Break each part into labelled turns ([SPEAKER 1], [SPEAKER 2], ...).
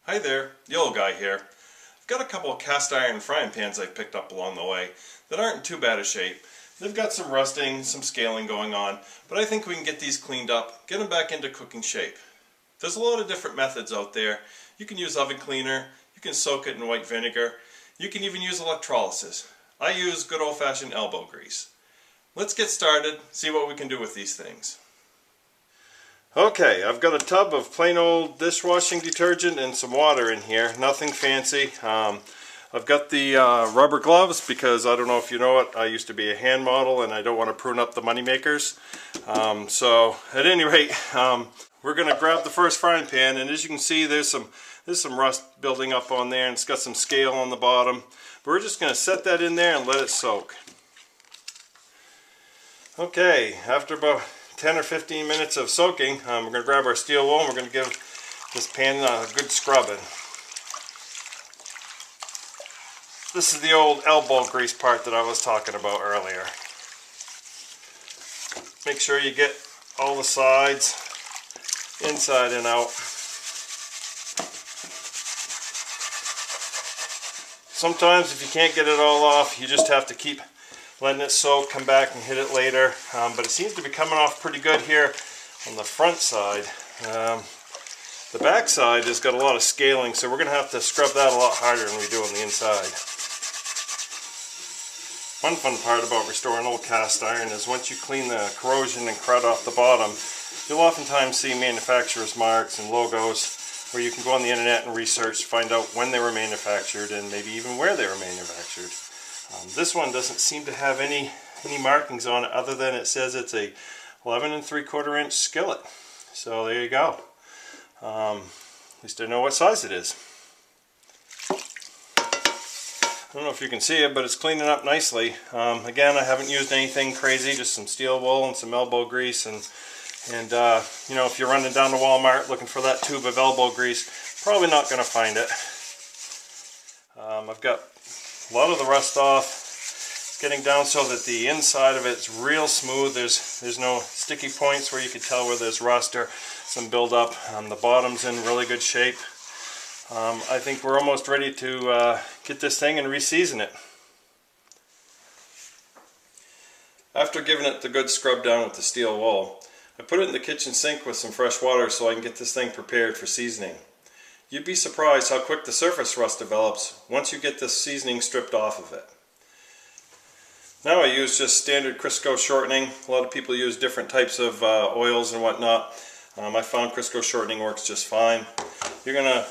[SPEAKER 1] Hi there, Yellow Guy here. I've got a couple of cast iron frying pans I've picked up along the way that aren't in too bad a shape. They've got some rusting, some scaling going on, but I think we can get these cleaned up, get them back into cooking shape. There's a lot of different methods out there. You can use oven cleaner, you can soak it in white vinegar, you can even use electrolysis. I use good old-fashioned elbow grease. Let's get started, see what we can do with these things. Okay, I've got a tub of plain old dishwashing detergent and some water in here, nothing fancy. I've got the rubber gloves because I don't know if you know it, I used to be a hand model and I don't want to prune up the money makers. So at any rate, we're going to grab the first frying pan, and as you can see there's some rust building up on there and it's got some scale on the bottom. But we're just going to set that in there and let it soak. Okay, after about 10 or 15 minutes of soaking, we're going to grab our steel wool and we're going to give this pan a good scrubbing. This is the old elbow grease part that I was talking about earlier. Make sure you get all the sides, inside and out. Sometimes if you can't get it all off, you just have to keep letting it soak, come back and hit it later. But it seems to be coming off pretty good here on the front side. The back side has got a lot of scaling, so we're going to have to scrub that a lot harder than we do on the inside. One fun part about restoring old cast iron is once you clean the corrosion and crud off the bottom, you'll oftentimes see manufacturer's marks and logos where you can go on the internet and research to find out when they were manufactured and maybe even where they were manufactured. This one doesn't seem to have any markings on it other than it says it's a 11 3/4 inch skillet. So there you go. At least I know what size it is. I don't know if you can see it, but it's cleaning up nicely. Again, I haven't used anything crazy, just some steel wool and some elbow grease, and you know, if you're running down to Walmart looking for that tube of elbow grease, probably not going to find it. I've got a lot of the rust off. It's getting down so that the inside of it's real smooth. There's no sticky points where you can tell where there's rust or some buildup. The bottom's in really good shape. I think we're almost ready to get this thing and re-season it. After giving it the good scrub down with the steel wool, I put it in the kitchen sink with some fresh water so I can get this thing prepared for seasoning. You'd be surprised how quick the surface rust develops once you get this seasoning stripped off of it. Now I use just standard Crisco shortening. A lot of people use different types of oils and whatnot. I found Crisco shortening works just fine. You're going to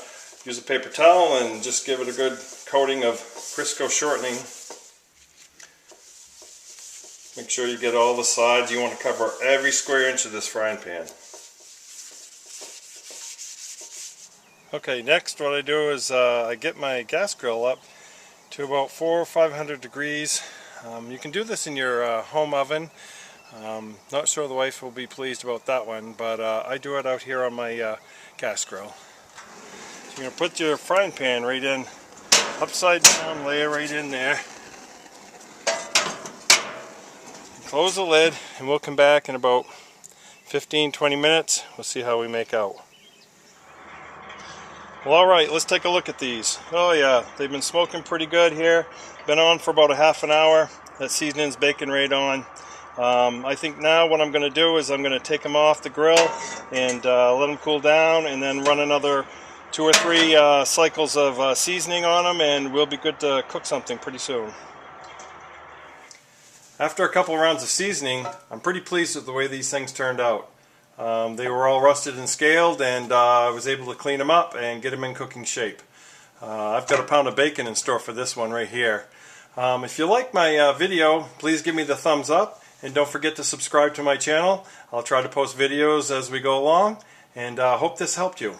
[SPEAKER 1] use a paper towel and just give it a good coating of Crisco shortening. Make sure you get all the sides. You want to cover every square inch of this frying pan. Okay, next what I do is I get my gas grill up to about 400 or 500 degrees. You can do this in your home oven. Not sure the wife will be pleased about that one, but I do it out here on my gas grill. So you're going to put your frying pan right in, upside down, lay it right in there. Close the lid and we'll come back in about 15-20 minutes. We'll see how we make out. Well, alright, let's take a look at these. Oh yeah, they've been smoking pretty good here. Been on for about a half an hour. That seasoning's baking right on. I think now what I'm going to do is I'm going to take them off the grill and let them cool down, and then run another 2 or 3 cycles of seasoning on them, and we'll be good to cook something pretty soon. After a couple rounds of seasoning, I'm pretty pleased with the way these things turned out. They were all rusted and scaled, and I was able to clean them up and get them in cooking shape. I've got a pound of bacon in store for this one right here. If you like my video, please give me the thumbs up, and don't forget to subscribe to my channel. I'll try to post videos as we go along, and hope this helped you.